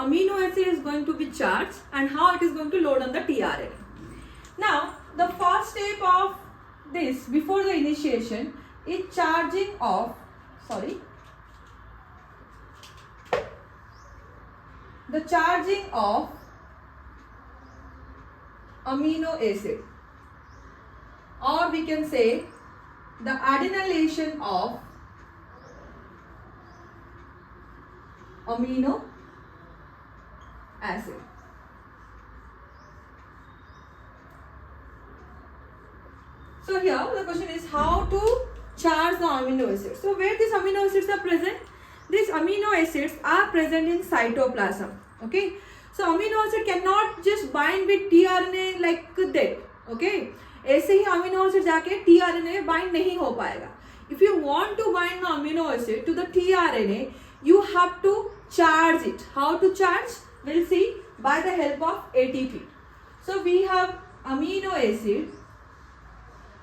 amino acid is going to be charged and how it is going to load on the tRNA. Now, the first step of this before the initiation is charging of, the charging of amino acid, or we can say the adenylation of amino acid. So here the question is how to charge the amino acids. So where these amino acids are present? These amino acids are present in cytoplasm. Okay. So amino acid cannot just bind with tRNA like that. Okay. ऐसे ही amino acid जाके tRNA में bind नहीं हो पाएगा. If you want to bind the amino acid to the tRNA, you have to charge it. How to charge? We'll see by the help of ATP. So we have amino acid.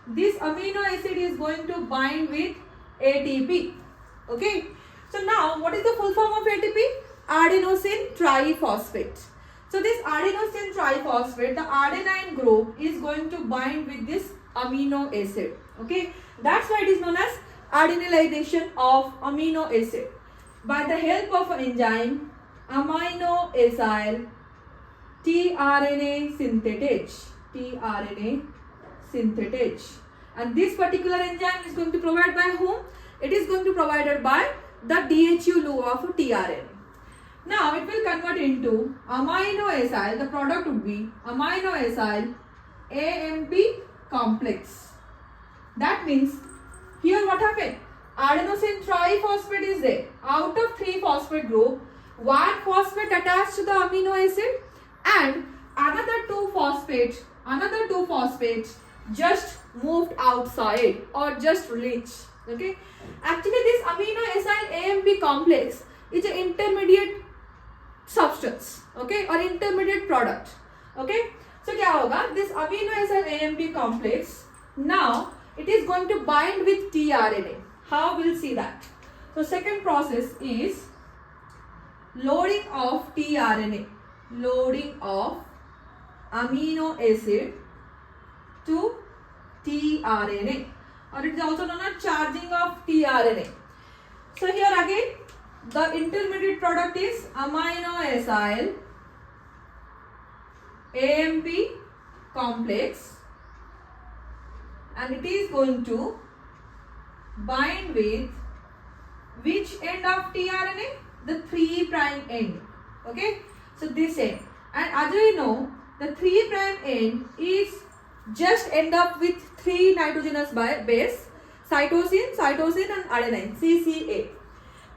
This amino acid is going to bind with ATP. Okay. So now what is the full form of ATP? Adenosine triphosphate. So this adenosine triphosphate, the adenine group is going to bind with this amino acid. Okay. That's why it is known as adenylation of amino acid. By the help of an enzyme, amino acyl tRNA synthetase. tRNA synthetase. And this particular enzyme is going to provide by whom? It is going to be provided by the DHU loop of tRNA. Now it will convert into amino acyl. The product would be amino acyl AMP complex. That means here what happened? Adenosine triphosphate is there. Out of 3 phosphate group, 1 phosphate attached to the amino acid and another 2 phosphates just moved outside or just reached. Okay. Actually this amino acyl AMP complex is an intermediate substance. Okay, or intermediate product. Okay. So क्या होगा? This amino acyl AMP complex now it is going to bind with tRNA. How we'll see that? So second process is loading of tRNA. Loading of amino acid to tRNA, or it is also known as charging of tRNA. So here again the intermediate product is amino acyl AMP complex and it is going to bind with which end of tRNA? The 3' end. Okay. So this end. And as we know, the 3' end is just end up with 3 nitrogenous base, cytosine and adenine, CCA.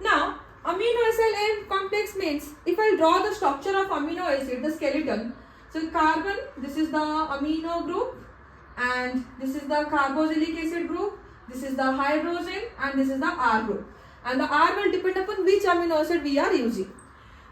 Now, amino acyl AMP complex means if I draw the structure of amino acid, the skeleton, so carbon, this is the amino group and this is the carboxylic acid group, this is the hydrogen and this is the R group. And the R will depend upon which amino acid we are using.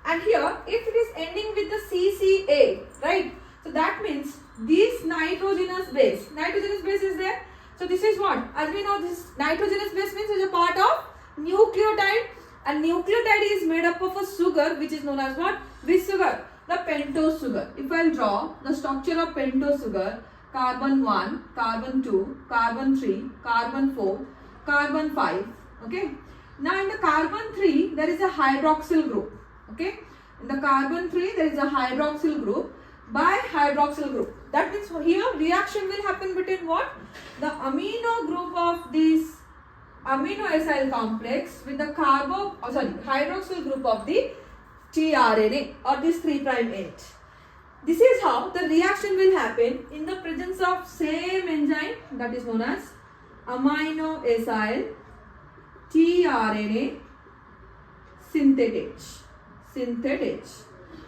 And here, if it is ending with the CCA, right? So that means this nitrogenous base is there. So this is what? As we know, this nitrogenous base means it is a part of nucleotide. And nucleotide is made up of a sugar which is known as what? Which sugar? The pentose sugar. If I draw the structure of pentose sugar, carbon 1, carbon 2, carbon 3, carbon 4, carbon 5. Okay. Now in the carbon 3, there is a hydroxyl group. Okay. In the carbon 3, there is a hydroxyl group by hydroxyl group. That means here reaction will happen between what? The amino group of this amino acyl complex with the hydroxyl group of the tRNA or this 3' end. This is how the reaction will happen in the presence of same enzyme that is known as amino acyl tRNA synthetase.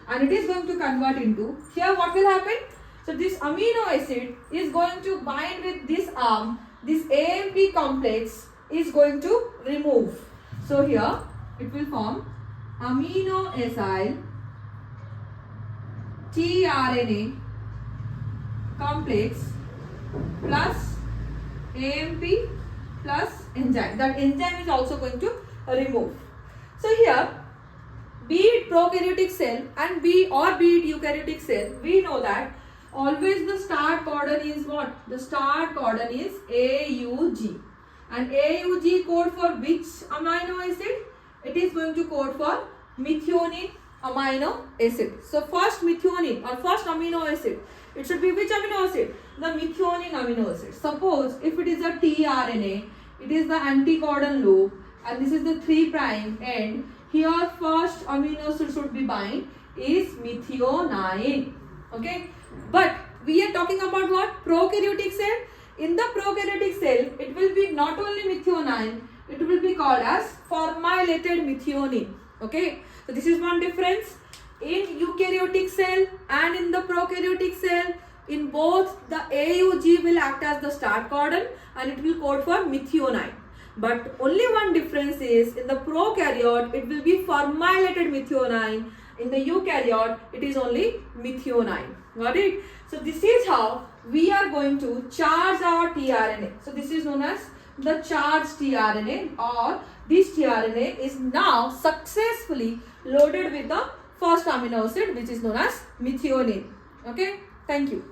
And it is going to convert into, here what will happen? So this amino acid is going to bind with this arm, this AMP complex is going to remove. So here it will form amino acyl tRNA complex plus AMP plus enzyme. That enzyme is also going to remove. So here be it prokaryotic cell and be it eukaryotic cell, we know that always the start codon is what? The start codon is AUG. And AUG code for which amino acid? It is going to code for methionine amino acid. So first methionine or first amino acid, it should be which amino acid? The methionine amino acid. Suppose if it is a tRNA, it is the anticodon loop and this is the 3' end. Here first amino acid should be bind is methionine. Okay. But we are talking about what? Prokaryotic cell. In the prokaryotic cell, it will be not only methionine, it will be called as formilated methionine. Okay. So this is one difference. In eukaryotic cell and in the prokaryotic cell, in both the AUG will act as the start codon and it will code for methionine. But only one difference is in the prokaryote it will be formilated methionine. In the eukaryote it is only methionine. Got it? So this is how we are going to charge our tRNA. So this is known as the charged tRNA, or this tRNA is now successfully loaded with the first amino acid which is known as methionine. Okay? Thank you.